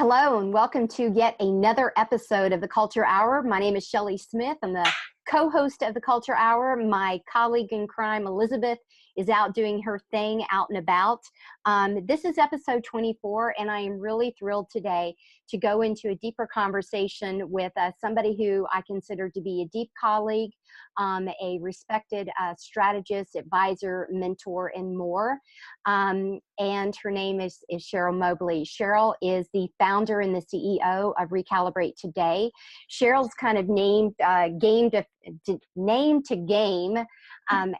Hello and welcome to yet another episode of the Culture Hour. My name is Shelley Smith. I'm the co-host of the Culture Hour. My colleague in crime, Elizabeth, is out doing her thing out and about. This is episode 24, and I am really thrilled today to go into a deeper conversation with somebody who I consider to be a deep colleague, a respected strategist, advisor, mentor, and more. And her name is Cheryl Mobley. Cheryl is the founder and the CEO of Recalibrate Today. Cheryl's kind of name to game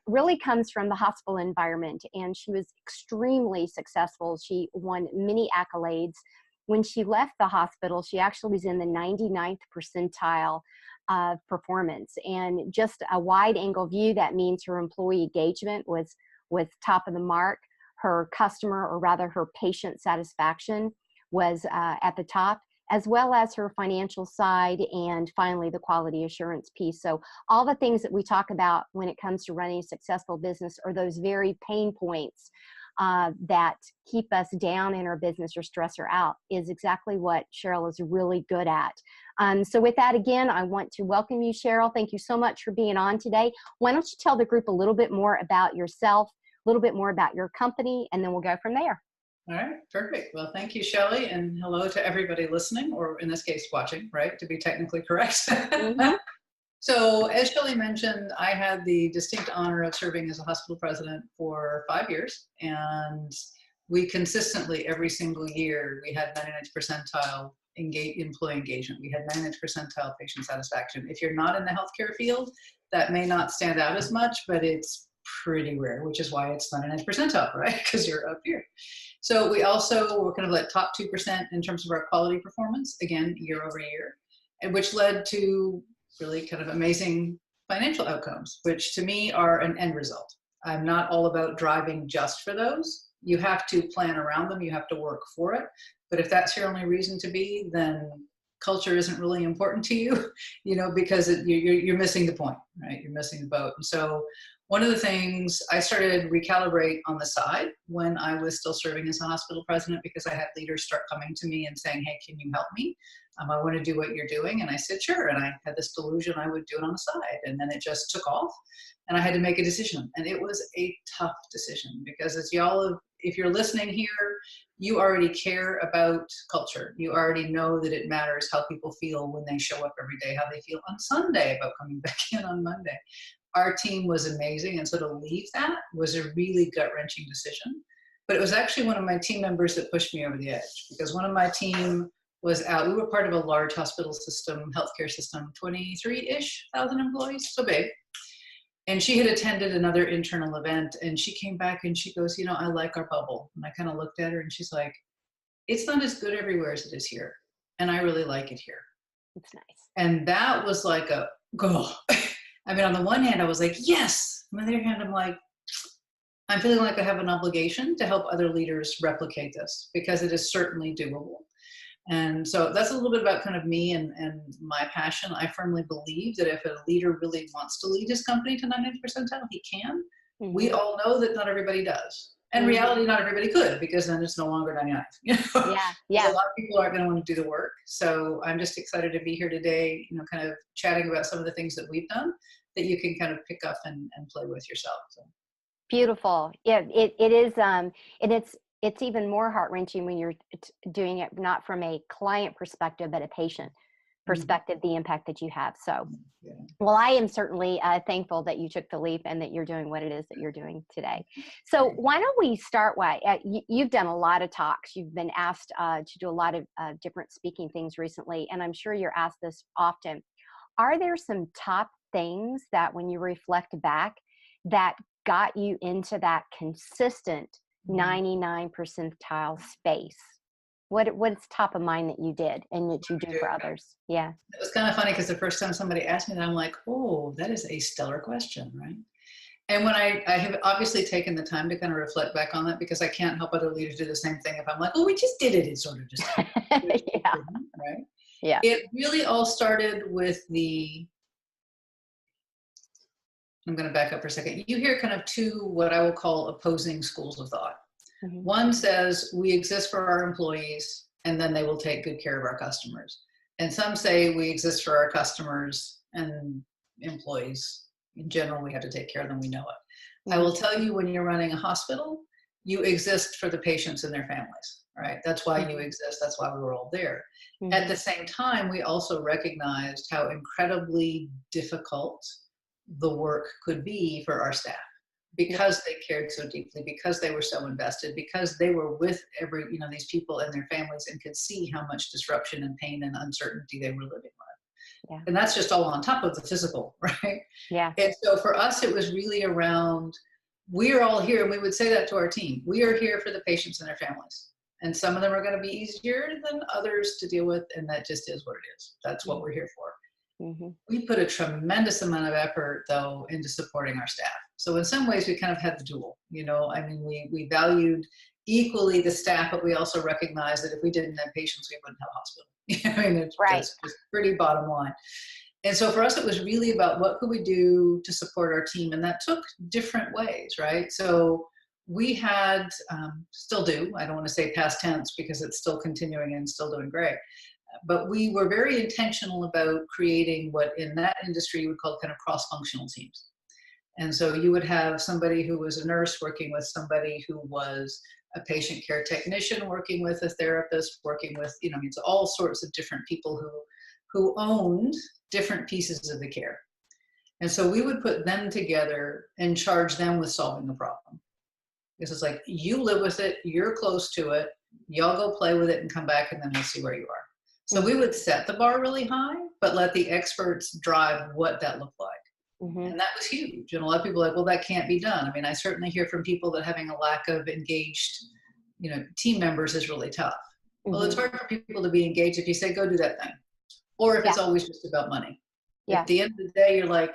really comes from the hospital environment, and she was extremely successful. She won many accolades. When she left the hospital, she actually was in the 99th percentile of performance, and just a wide angle view, that means her employee engagement was top of the mark. Her customer, or rather her patient satisfaction, was at the top, as well as her financial side, and finally the quality assurance piece. So all the things that we talk about when it comes to running a successful business are those very pain points that keep us down in our business or stress her out, is exactly what Cheryl is really good at. So with that, again, I want to welcome you, Cheryl. Thank you so much for being on today. Why don't you tell the group a little bit more about yourself, a little bit more about your company, and then we'll go from there. All right, perfect. Well, thank you, Shelley, and hello to everybody listening, or in this case, watching, right, to be technically correct. Mm-hmm. So as Shelley mentioned, I had the distinct honor of serving as a hospital president for 5 years, and we consistently, every single year, we had 99th percentile employee engagement. We had 99th percentile patient satisfaction. If you're not in the healthcare field, that may not stand out as much, but it's pretty rare, which is why it's 99th percentile, right? Because you're up here. So we also were kind of like top 2% in terms of our quality performance, again, year over year, and which led to really kind of amazing financial outcomes, which to me are an end result. I'm not all about driving just for those. You have to plan around them. You have to work for it. But if that's your only reason to be, then culture isn't really important to you, because you're missing the point, right? You're missing the boat. And so one of the things, I started Recalibrate on the side when I was still serving as a hospital president, because I had leaders start coming to me and saying, hey, can you help me? I want to do what you're doing. And I said, sure. And I had this delusion I would do it on the side. And then it just took off, and I had to make a decision. And it was a tough decision, because if you're listening here, you already care about culture. You already know that it matters how people feel when they show up every day, how they feel on Sunday about coming back in on Monday. Our team was amazing, and so to leave that was a really gut-wrenching decision. But it was actually one of my team members that pushed me over the edge, because one of my team was out. We were part of a large hospital system, healthcare system, 23-ish thousand employees, so big. And she had attended another internal event, and she came back and she goes, I like our bubble. And I kind of looked at her, and she's like, it's not as good everywhere as it is here, and I really like it here. It's nice. And that was like a go. I mean, on the one hand, I was like, yes. On the other hand, I'm like, I'm feeling like I have an obligation to help other leaders replicate this, because it is certainly doable. And so that's a little bit about kind of me and my passion. I firmly believe that if a leader really wants to lead his company to 99th percentile, he can. Mm-hmm. We all know that not everybody does. And reality, not everybody could, because then it's no longer 99. Yeah. A lot of people aren't going to want to do the work. So I'm just excited to be here today, kind of chatting about some of the things that we've done that you can kind of pick up and play with yourself. So. Beautiful. Yeah, it is. And it's even more heart-wrenching when you're doing it not from a client perspective, but a patient perspective, the impact that you have. So, well, I am certainly thankful that you took the leap and that you're doing what it is that you're doing today. So why don't we start you've done a lot of talks. You've been asked to do a lot of different speaking things recently, and I'm sure you're asked this often. Are there some top things that when you reflect back that got you into that consistent 99 percentile space? What's top of mind that you did and that you do for others? Yeah. It was kind of funny, because the first time somebody asked me that, I'm like, oh, that is a stellar question, right? And when I have obviously taken the time to kind of reflect back on that, because I can't help other leaders do the same thing. If I'm like, oh, we just did it, it's sort of just yeah. Right? Yeah. It really all started with I'm going to back up for a second. You hear kind of two, what I will call opposing schools of thought. Mm-hmm. One says we exist for our employees, and then they will take good care of our customers. And some say we exist for our customers and employees. In general, we have to take care of them. We know it. I will tell you, when you're running a hospital, you exist for the patients and their families, right? That's why you exist. That's why we were all there. At the same time, we also recognized how incredibly difficult the work could be for our staff, because they cared so deeply, because they were so invested, because they were with these people and their families, and could see how much disruption and pain and uncertainty they were living with. Yeah. And that's just all on top of the physical, right? Yeah. And so for us, it was really around, we're all here, and we would say that to our team. We are here for the patients and their families. And some of them are going to be easier than others to deal with, and that just is what it is. That's what we're here for. We put a tremendous amount of effort, though, into supporting our staff. So in some ways, we kind of had the dual. I mean, we valued equally the staff, but we also recognized that if we didn't have patients, we wouldn't have a hospital. I mean, it's just pretty bottom line. And so for us, it was really about what could we do to support our team, and that took different ways, right? So we had, still do, I don't want to say past tense because it's still continuing and still doing great, but we were very intentional about creating what in that industry you would call kind of cross-functional teams. And so you would have somebody who was a nurse working with somebody who was a patient care technician, working with a therapist, working with, it's all sorts of different people who owned different pieces of the care. And so we would put them together and charge them with solving the problem. Because it's like, you live with it, you're close to it, y'all go play with it and come back, and then we'll see where you are. So we would set the bar really high, but let the experts drive what that looked like. And that was huge. And a lot of people are like, well, that can't be done. I mean, I certainly hear from people that having a lack of engaged, team members is really tough. Well, it's hard for people to be engaged if you say, go do that thing. Or if it's always just about money. At the end of the day, you're like,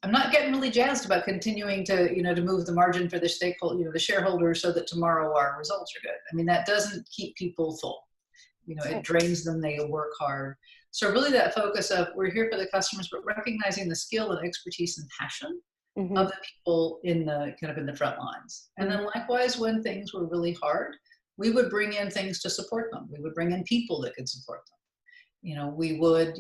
I'm not getting really jazzed about continuing to, to move the margin for the stakeholder, the shareholders, so that tomorrow our results are good. I mean, that doesn't keep people full. It drains them, they work hard. So really that focus of, we're here for the customers, but recognizing the skill and expertise and passion of the people in the front lines. And then likewise, when things were really hard, we would bring in things to support them. We would bring in people that could support them. We would,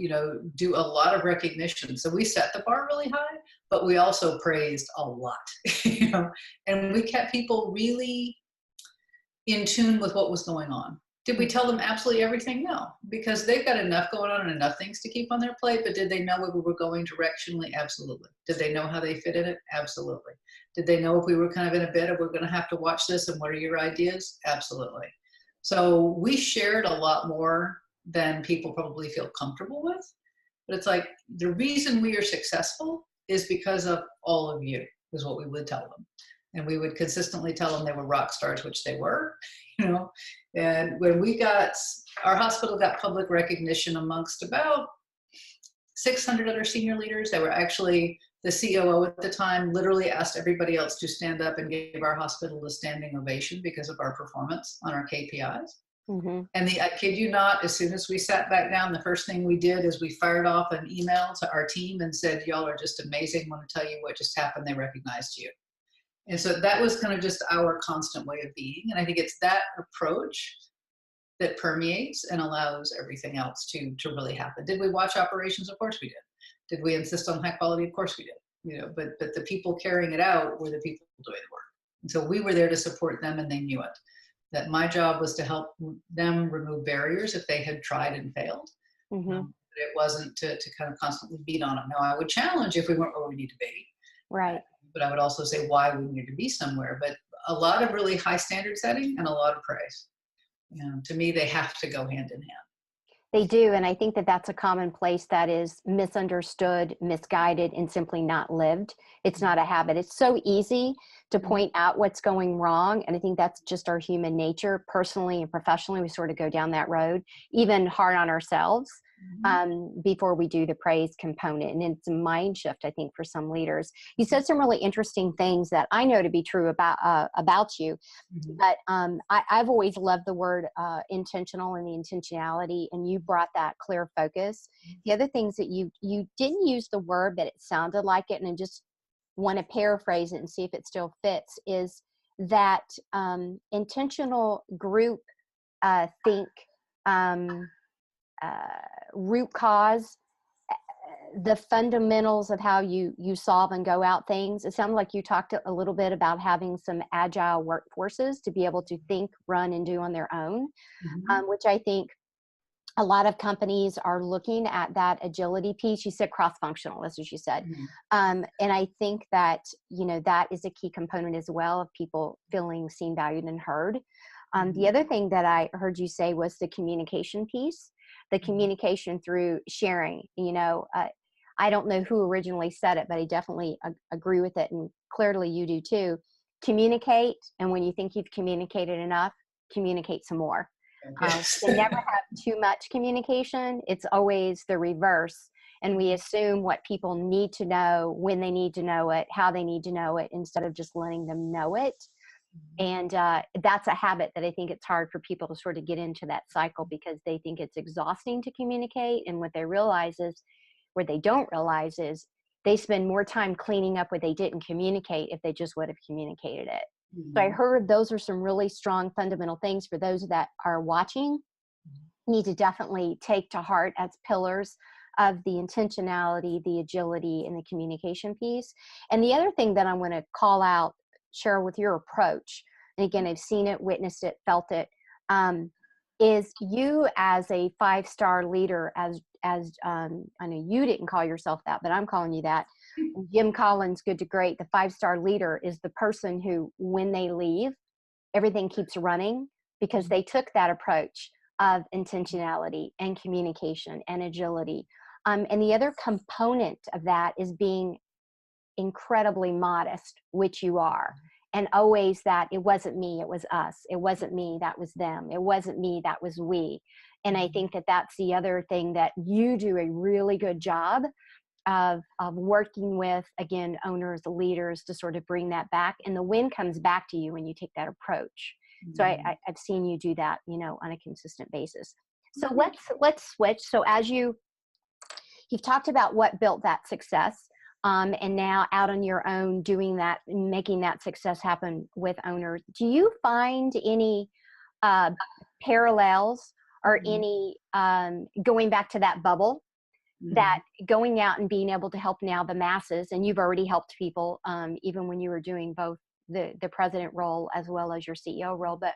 do a lot of recognition. So we set the bar really high, but we also praised a lot, and we kept people really in tune with what was going on. Did we tell them absolutely everything? No, because they've got enough going on and enough things to keep on their plate, but did they know where we were going directionally? Absolutely. Did they know how they fit in it? Absolutely. Did they know if we were kind of in a bit of, we're going to have to watch this and what are your ideas? Absolutely. So we shared a lot more than people probably feel comfortable with. But it's like, the reason we are successful is because of all of you, is what we would tell them. And we would consistently tell them they were rock stars, which they were, And when our hospital got public recognition amongst about 600 other senior leaders. They were actually, the COO at the time literally asked everybody else to stand up and gave our hospital a standing ovation because of our performance on our KPIs. And I kid you not, as soon as we sat back down, the first thing we did is we fired off an email to our team and said, y'all are just amazing. Want to tell you what just happened. They recognized you. And so that was kind of just our constant way of being. And I think it's that approach that permeates and allows everything else to really happen. Did we watch operations? Of course we did. Did we insist on high quality? Of course we did. But the people carrying it out were the people doing the work. And so we were there to support them, and they knew it. That my job was to help them remove barriers if they had tried and failed. It wasn't to kind of constantly beat on them. Now, I would challenge if we weren't where we need to be. Right. But I would also say why we need to be somewhere. But a lot of really high standard setting and a lot of praise. To me, they have to go hand in hand. They do. And I think that that's a common place that is misunderstood, misguided, and simply not lived. It's not a habit. It's so easy to point out what's going wrong. And I think that's just our human nature. Personally and professionally, we sort of go down that road, even hard on ourselves before we do the praise component. And it's a mind shift, I think, for some leaders. You said some really interesting things that I know to be true about you. But I've always loved the word intentional and the intentionality, and you brought that clear focus. The other things that you didn't use the word, but it sounded like it, and I just want to paraphrase it and see if it still fits, is that intentional group think um, root cause, the fundamentals of how you solve and go out things. It sounded like you talked a little bit about having some agile workforces to be able to think, run, and do on their own, Mhm. which I think a lot of companies are looking at that agility piece. You said cross-functional, that's what you said. Mhm. And I think that, that is a key component as well of people feeling seen, valued, and heard. The Mhm. other thing that I heard you say was the communication piece, the Mhm. communication through sharing. I don't know who originally said it, but I definitely agree with it. And clearly you do too. Communicate. And when you think you've communicated enough, communicate some more. Yes. We can never have too much communication. It's always the reverse. And we assume what people need to know, when they need to know it, how they need to know it, instead of just letting them know it. And that's a habit that I think it's hard for people to sort of get into that cycle, because they think it's exhausting to communicate. And what they don't realize is they spend more time cleaning up what they didn't communicate if they just would have communicated it. So I Mhm. heard those are some really strong fundamental things for those that are watching, need to definitely take to heart as pillars of the intentionality, the agility, and the communication piece. And the other thing that I want to call out, Cheryl, with your approach, and again, I've seen it, witnessed it, felt it, is you as a 5-star leader, I know you didn't call yourself that, but I'm calling you that. Jim Collins, Good to Great, the 5-star leader is the person who, when they leave, everything keeps running, because they took that approach of intentionality and communication and agility. And the other component of that is being incredibly modest, which you are. And always that it wasn't me, it was us. It wasn't me, that was them. It wasn't me, that was we. And I think that that's the other thing that you do a really good job of working with, again, owners, leaders, to sort of bring that back. And the win comes back to you when you take that approach. So Mhm. I've seen you do that, on a consistent basis. So Thank let's switch. So as you've talked about what built that success, and now out on your own doing that, making that success happen with owners. Do you find any uh, parallels or you. any going back to that bubble, that Mhm. going out and being able to help now the masses, and you've already helped people, even when you were doing both the president role as well as your CEO role, but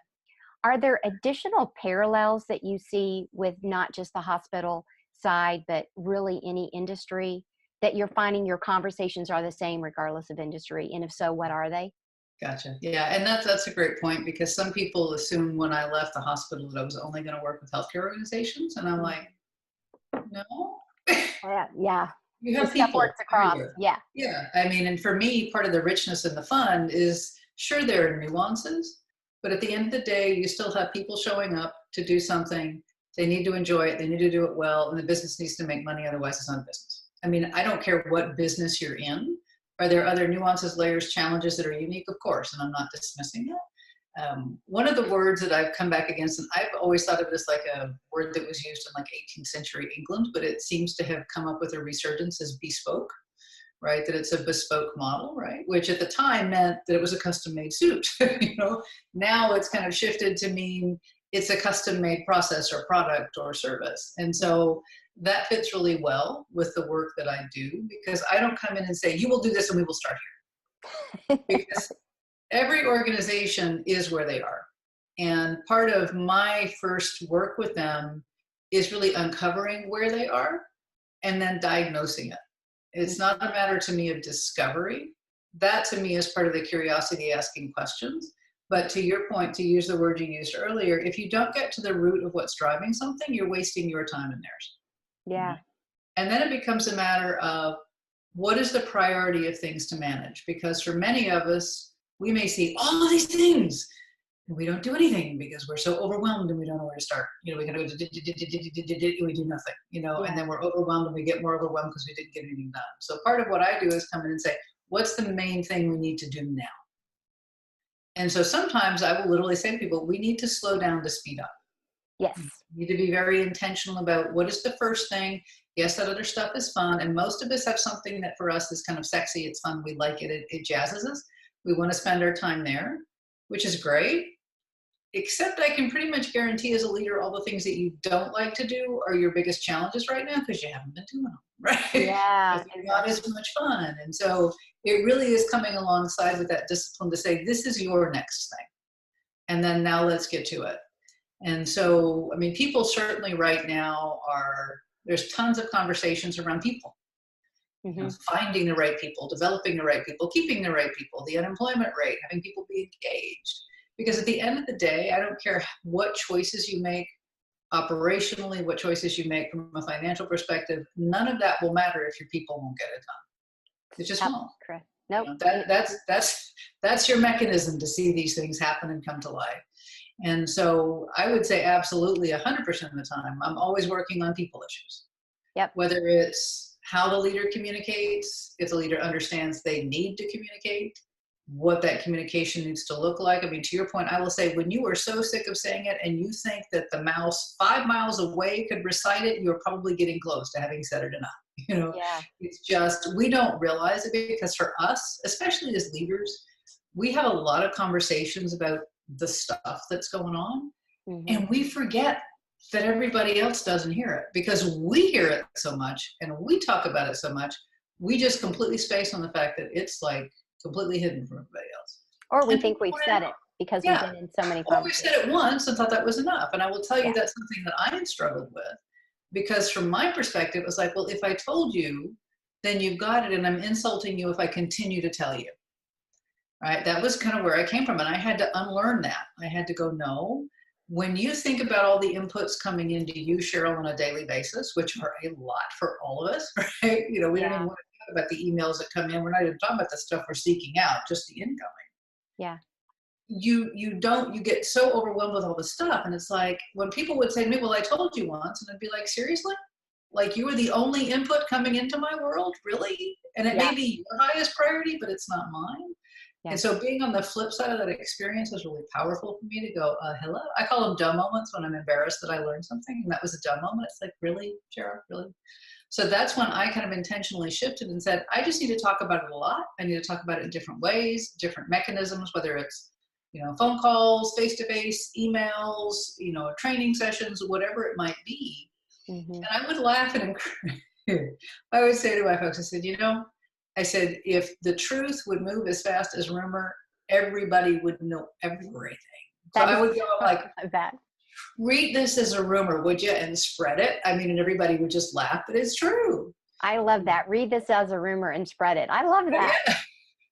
are there additional parallels that you see with not just the hospital side, but really any industry, that you're finding your conversations are the same regardless of industry? And if so, what are they? Gotcha. Yeah, and that's a great point, because some people assume when I left the hospital that I was only going to work with healthcare organizations, and I'm like, no, Yeah. you The have stuff people works across. everywhere. Yeah. Yeah, I mean, and for me, part of the richness in the fund is, sure, there are nuances, but at the end of the day, you still have people showing up to do something. They need to enjoy it. They need to do it well, and the business needs to make money. Otherwise, it's not a business. I mean, I don't care what business you're in. Are there other nuances, layers, challenges that are unique? Of course, and I'm not dismissing that. One of the words that I've come back against, and I've always thought of it as like a word that was used in like 18th century England, but it seems to have come up with a resurgence, as bespoke, right? That it's a bespoke model, right? Which at the time meant that it was a custom made suit. Now it's kind of shifted to mean it's a custom made process or product or service. And so that fits really well with the work that I do, because I don't come in and say, you will do this and we will start here. Because every organization is where they are. And part of my first work with them is really uncovering where they are and then diagnosing it. It's not a matter to me of discovery. That to me is part of the curiosity, asking questions. But to your point, to use the word you used earlier, if you don't get to the root of what's driving something, you're wasting your time and theirs. Yeah. And then it becomes a matter of, what is the priority of things to manage? Because for many of us, we may see all of these things and we don't do anything because we're so overwhelmed and we don't know where to start. We gotta go, we do nothing, and Yeah. then we're overwhelmed and we get more overwhelmed because we didn't get anything done. So part of what I do is come in and say, what's the main thing we need to do now? And so sometimes I will literally say to people, we need to slow down to speed up. Yes. You need to be very intentional about what is the first thing. Yes, that other stuff is fun. And most of us have something that for us is kind of sexy. It's fun. We like it. It jazzes us. We want to spend our time there, which is great. except I can pretty much guarantee as a leader, all the things that you don't like to do are your biggest challenges right now because you haven't been doing them, right? Yeah, Because they're not as much fun. And so it really is coming alongside with that discipline to say, this is your next thing. And then now let's get to it. And so, I mean, people certainly right now there's tons of conversations around people. Mm-hmm. Finding the right people, developing the right people, keeping the right people, the unemployment rate, having people be engaged. Because at the end of the day, I don't care what choices you make operationally, what choices you make from a financial perspective, none of that will matter if your people won't get it done. It just won't. Correct. Nope. That's your mechanism to see these things happen and come to life. And so I would say absolutely 100% of the time, I'm always working on people issues. Yep. Whether it's how the leader communicates, if the leader understands they need to communicate, what that communication needs to look like. I mean, to your point, I will say, when you are so sick of saying it and you think that the mouse 5 miles away could recite it, you're probably getting close to having said it enough. You know, yeah. It's just, we don't realize it because for us, especially as leaders, we have a lot of conversations about the stuff that's going on. Mm-hmm. And we forget that everybody else doesn't hear it because we hear it so much and we talk about it so much. We just completely space on the fact that it's like completely hidden from everybody else. Or we think we've said it because we've been in so many conversations. Or we said it once and thought that was enough. And I will tell you that's something that I had struggled with, because from my perspective, it was like, well, if I told you, then you've got it, and I'm insulting you if I continue to tell you. Right? That was kind of where I came from. And I had to unlearn that. I had to go, no. When you think about all the inputs coming into you, Cheryl, on a daily basis, which are a lot for all of us, right? You know, we don't even want to talk about the emails that come in. We're not even talking about the stuff we're seeking out, just the incoming. Yeah. You get so overwhelmed with all the stuff. And it's like, when people would say to me, well, I told you once, and I'd be like, seriously? Like, you were the only input coming into my world? Really? And it may be your highest priority, but it's not mine. Yeah. And so being on the flip side of that experience was really powerful for me to go, hello. I call them dumb moments when I'm embarrassed that I learned something. And that was a dumb moment. It's like, really, Cheryl, really? So that's when I kind of intentionally shifted and said, I just need to talk about it a lot. I need to talk about it in different ways, different mechanisms, whether it's, you know, phone calls, face-to-face, emails, you know, training sessions, whatever it might be. Mm-hmm. And I would laugh and encourage. I would say to my folks, I said, you know, I said, if the truth would move as fast as rumor, everybody would know everything. So I would go like, read this as a rumor, would you? And spread it. I mean, and everybody would just laugh, but it's true. I love that. Read this as a rumor and spread it. I love that. Yeah.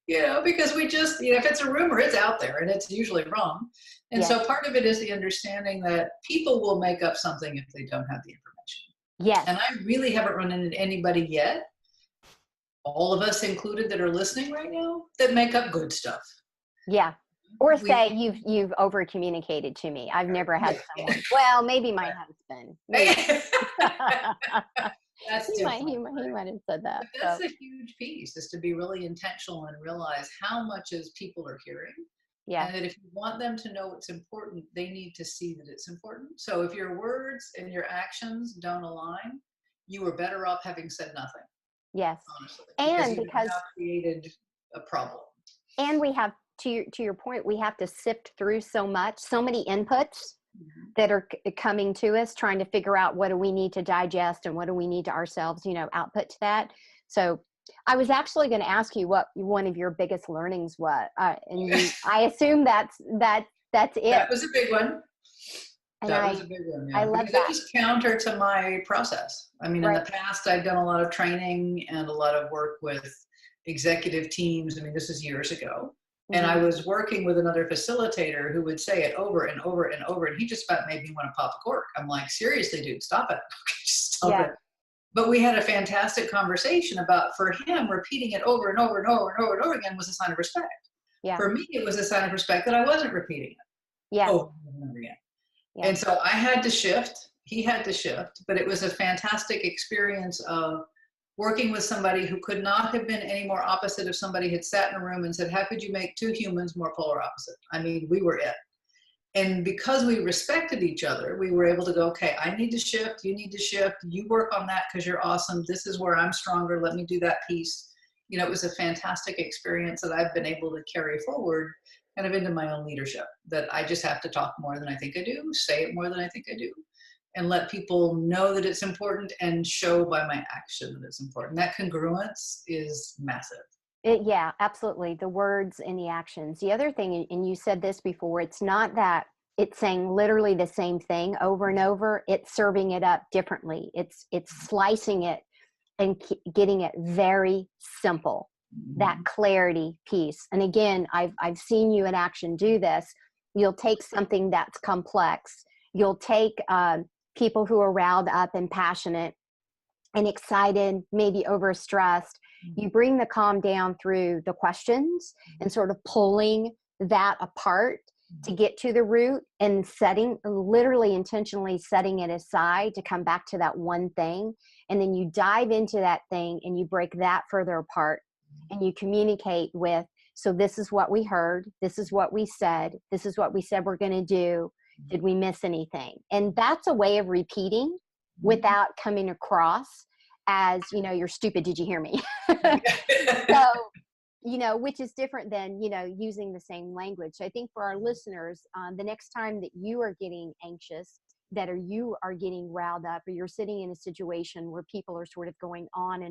You know, because we just, you know, if it's a rumor, it's out there and it's usually wrong. And so part of it is the understanding that people will make up something if they don't have the information. Yes. And I really haven't run into anybody yet, all of us included that are listening right now, that make up good stuff. Yeah. Or say you've over communicated to me. I've never had someone. Well, maybe my husband. Maybe. That's he might have said that. But that's a huge piece, is to be really intentional and realize how much is people are hearing. Yeah. And that if you want them to know it's important, they need to see that it's important. So if your words and your actions don't align, you are better off having said nothing. Yes. Honestly, and because created a problem. And we have, to your point, we have to sift through so many inputs that are coming to us, trying to figure out what do we need to digest and what do we need to ourselves, you know, output to that. So I was actually going to ask you what one of your biggest learnings was, and I assume that's it. That was a big one. And that was a big one. Yeah. I love because that. It was counter to my process. I mean, in the past, I'd done a lot of training and a lot of work with executive teams. I mean, this is years ago. And I was working with another facilitator who would say it over and over and over. And he just about made me want to pop a cork. I'm like, seriously, dude, stop it. Just stop it. But we had a fantastic conversation about, for him, repeating it over and over and over and over and over again was a sign of respect. Yeah. For me, it was a sign of respect that I wasn't repeating it. Yeah. Over and over again. Yeah. And so I had to shift. He had to shift. But it was a fantastic experience of working with somebody who could not have been any more opposite if somebody had sat in a room and said, how could you make two humans more polar opposite? I mean, we were it. And because we respected each other, we were able to go, okay, I need to shift. You need to shift. You work on that because you're awesome. This is where I'm stronger. Let me do that piece. You know, it was a fantastic experience that I've been able to carry forward kind of into my own leadership, that I just have to talk more than I think I do, say it more than I think I do, and let people know that it's important and show by my action that it's important. That congruence is massive. Yeah, absolutely. The words and the actions. The other thing, and you said this before, it's not that it's saying literally the same thing over and over. It's serving it up differently. It's slicing it and getting it very simple. That clarity piece. And again, I've seen you in action do this. You'll take something that's complex. You'll take people who are riled up and passionate and excited, maybe overstressed. You bring the calm down through the questions and sort of pulling that apart to get to the root, and literally intentionally setting it aside to come back to that one thing. And then you dive into that thing and you break that further apart and you communicate with, so this is what we heard. This is what we said. This is what we said we're going to do. Did we miss anything? And that's a way of repeating without coming across as, you're stupid. Did you hear me? So, which is different than, using the same language. So I think for our listeners, the next time that you are getting anxious, you are getting riled up, or you're sitting in a situation where people are sort of going on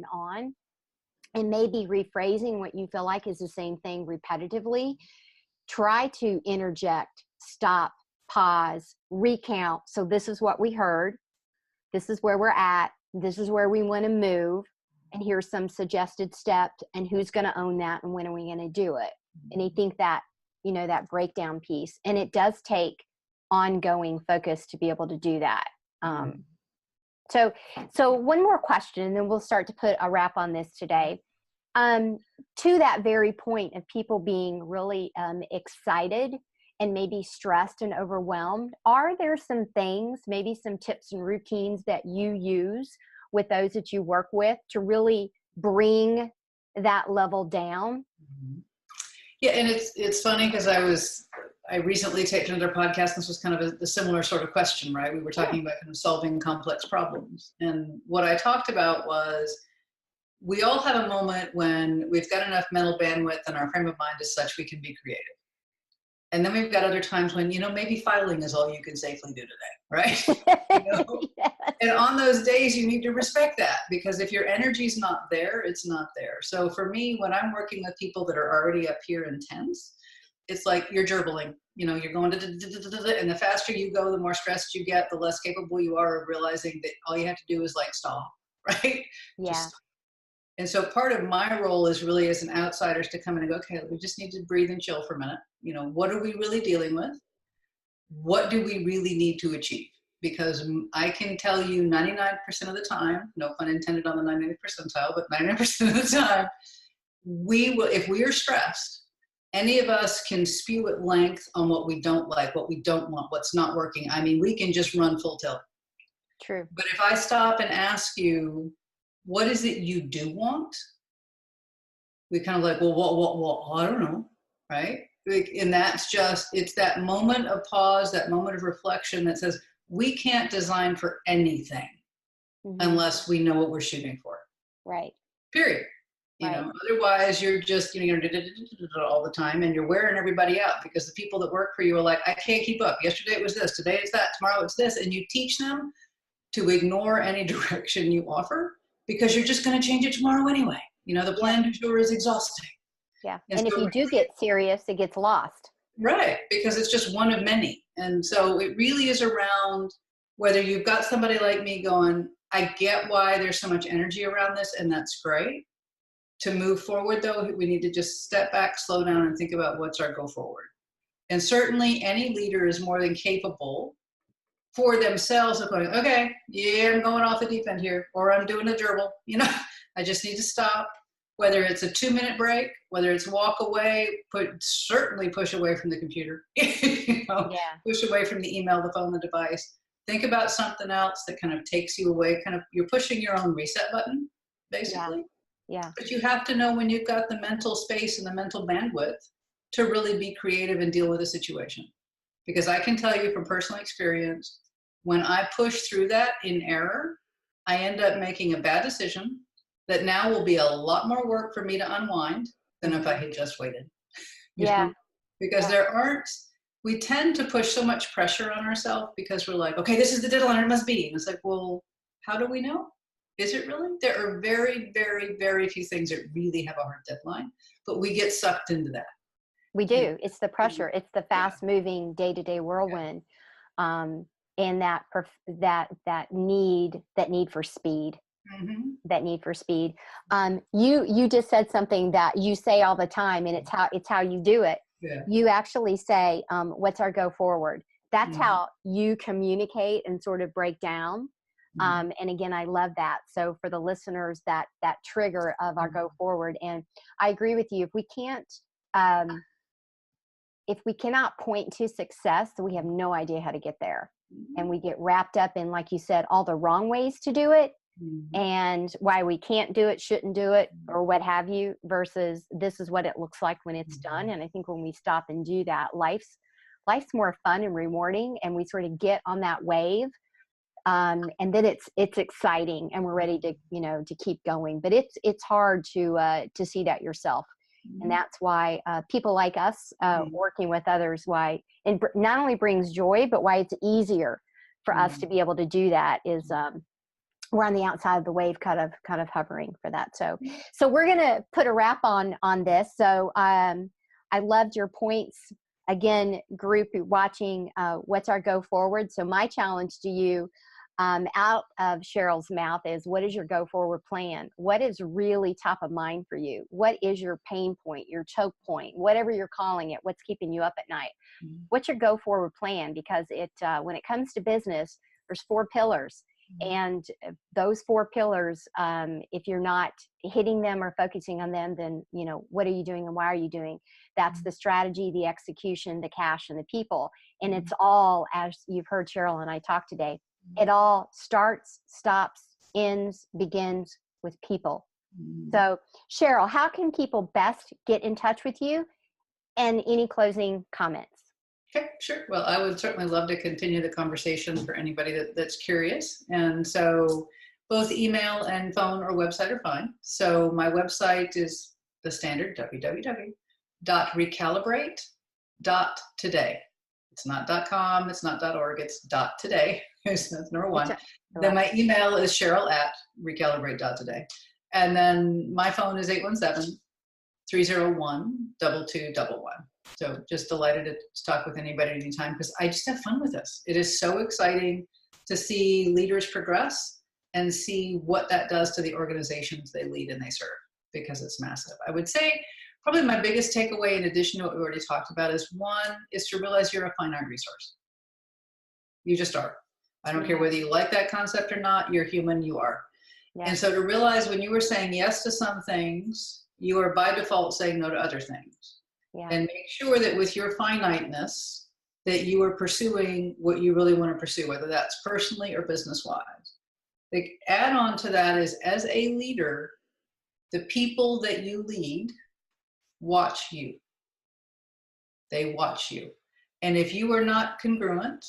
and maybe rephrasing what you feel like is the same thing repetitively, try to interject, stop, pause, recount. So this is what we heard. This is where we're at. This is where we want to move. And here's some suggested steps, and who's going to own that, and when are we going to do it? And I think that, that breakdown piece, and it does take ongoing focus to be able to do that. So one more question, and then we'll start to put a wrap on this today. To that very point of people being really excited and maybe stressed and overwhelmed, are there some things, maybe some tips and routines that you use with those that you work with to really bring that level down? Yeah, and it's funny because I recently taped another podcast. This was kind of a similar sort of question, right? We were talking about kind of solving complex problems. And what I talked about was, we all have a moment when we've got enough mental bandwidth and our frame of mind is such we can be creative. And then we've got other times when, maybe filing is all you can safely do today, right? Yes. And on those days, you need to respect that, because if your energy's not there, it's not there. So for me, when I'm working with people that are already up here intense, it's like you're gerbling, you're going to, and the faster you go, the more stressed you get, the less capable you are of realizing that all you have to do is like stop, right? Yeah. Just stop. And so part of my role is really, as an outsider, is to come in and go, okay, we just need to breathe and chill for a minute. What are we really dealing with? What do we really need to achieve? Because I can tell you 99% of the time, no pun intended on the 99th percentile, but 99% of the time, if we are stressed, any of us can spew at length on what we don't like, what we don't want, what's not working. I mean, we can just run full tilt. True. But if I stop and ask you, what is it you do want? We kind of like, well, I don't know, right? And it's that moment of pause, that moment of reflection that says, we can't design for anything unless we know what we're shooting for. Right. Period. Otherwise you're just, all the time, and you're wearing everybody out, because the people that work for you are like, I can't keep up. Yesterday it was this, today it's that, tomorrow it's this. And you teach them to ignore any direction you offer, because you're just going to change it tomorrow anyway. The plan du jour is exhausting. Yeah. And if you do get serious, it gets lost. Right. Because it's just one of many. And so it really is around whether you've got somebody like me going, I get why there's so much energy around this, and that's great. To move forward, though, we need to just step back, slow down, and think about what's our go forward. And certainly any leader is more than capable for themselves of going, okay, yeah, I'm going off the deep end here, or I'm doing a gerbil. I just need to stop. Whether it's a 2-minute break, whether it's walk away, certainly push away from the computer, push away from the email, the phone, the device. Think about something else that kind of takes you away. You're pushing your own reset button, basically. Yeah. But you have to know when you've got the mental space and the mental bandwidth to really be creative and deal with a situation. Because I can tell you from personal experience, when I push through that in error, I end up making a bad decision that now will be a lot more work for me to unwind than if I had just waited. Yeah. because we tend to push so much pressure on ourselves because we're like, okay, this is the deadline, it must be. And it's like, well, how do we know? Is it really? There are very, very, very few things that really have a hard deadline, but we get sucked into that. We do. It's the pressure. It's the fast moving day-to-day whirlwind. And that need for speed. Mm-hmm. That need for speed. You just said something that you say all the time, and it's how you do it. Yeah. You actually say, what's our go forward? That's Mm-hmm. how you communicate and sort of break down. Mm-hmm. And again, I love that. So for the listeners, that trigger of our go forward. And I agree with you. If we cannot point to success, we have no idea how to get there. And we get wrapped up in, like you said, all the wrong ways to do it, and why we can't do it, shouldn't do it, or what have you, versus this is what it looks like when it's done. And I think when we stop and do that, life's more fun and rewarding, and we sort of get on that wave. And then it's exciting, and we're ready to, to keep going. But it's hard to see that yourself. And that's why people like us working with others, why it not only brings joy, but why it's easier for us to be able to do that is we're on the outside of the wave, kind of hovering for that. So we're going to put a wrap on this. So I loved your points. Again, group watching, what's our go forward? So my challenge to you, out of Cheryl's mouth, is, what is your go forward plan? What is really top of mind for you? What is your pain point, your choke point, whatever you're calling it? What's keeping you up at night? What's your go forward plan? Because when it comes to business, there's 4 pillars. And those 4 pillars, if you're not hitting them or focusing on them, then, what are you doing and why are you doing? That's the strategy, the execution, the cash, and the people. And it's all, as you've heard Cheryl and I talk today, it all starts, stops, ends, begins with people. So Cheryl, how can people best get in touch with you, and any closing comments? Okay, sure. Well, I would certainly love to continue the conversation for anybody that's curious. And so both email and phone or website are fine. So my website is the standard www.recalibrate.today. It's not .com, it's not .org, it's .today. That's number one. Then my email is cheryl@recalibrate.today. And then my phone is 817-301-2211. So just delighted to talk with anybody anytime, because I just have fun with this. It is so exciting to see leaders progress and see what that does to the organizations they lead and they serve, because it's massive. I would say probably my biggest takeaway, in addition to what we already talked about, is to realize you're a finite resource. You just are. I don't care whether you like that concept or not, you're human, you are. Yeah. And so to realize when you were saying yes to some things, you are by default saying no to other things. Yeah. And make sure that with your finiteness, that you are pursuing what you really want to pursue, whether that's personally or business-wise. The add on to that is, as a leader, the people that you lead watch you. They watch you. And if you are not congruent,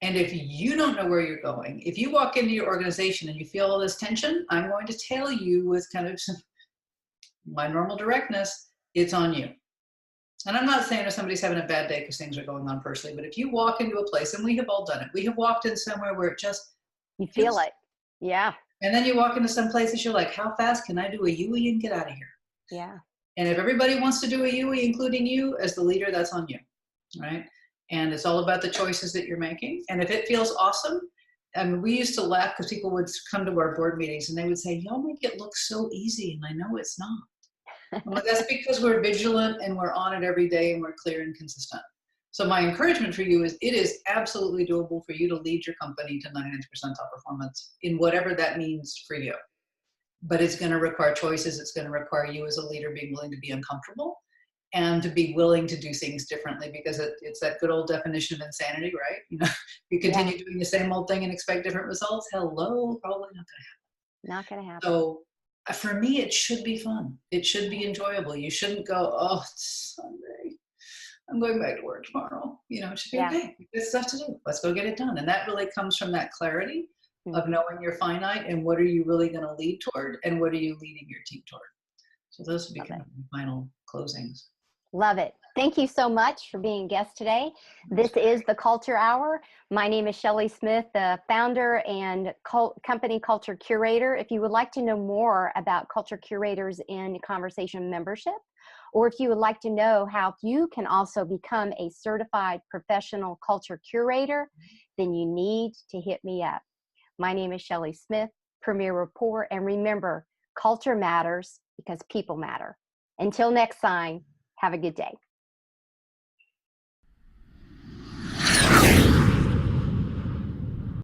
and if you don't know where you're going, if you walk into your organization and you feel all this tension, I'm going to tell you with kind of my normal directness, it's on you. And I'm not saying if somebody's having a bad day because things are going on personally, but if you walk into a place, and we have all done it, we have walked in somewhere where it just, you feel it. Yeah. And then you walk into some places, you're like, how fast can I do a UE and get out of here? Yeah. And if everybody wants to do a UE, including you as the leader, that's on you, right? And it's all about the choices that you're making. And if it feels awesome, I mean, we used to laugh because people would come to our board meetings and they would say, y'all make it look so easy. And I know it's not. Well, that's because we're vigilant and we're on it every day and we're clear and consistent. So my encouragement for you is, it is absolutely doable for you to lead your company to 99th percentile performance in whatever that means for you. But it's going to require choices. It's going to require you as a leader being willing to be uncomfortable and to be willing to do things differently, because it's that good old definition of insanity, right? You continue doing the same old thing and expect different results. Hello, probably not going to happen. Not going to happen. So for me, it should be fun. It should be enjoyable. You shouldn't go, oh, it's Sunday, I'm going back to work tomorrow. It should be okay. There's stuff to do. Let's go get it done. And that really comes from that clarity of knowing you're finite and what are you really going to lead toward and what are you leading your team toward. So those would be kind of my final closings. Love it. Thank you so much for being a guest today. This is the Culture Hour. My name is Shelley Smith, the founder and company culture curator. If you would like to know more about culture curators in conversation membership, or if you would like to know how you can also become a certified professional culture curator, then you need to hit me up. My name is Shelley Smith, Premier Rapport, and remember, culture matters because people matter. Until next time, have a good day.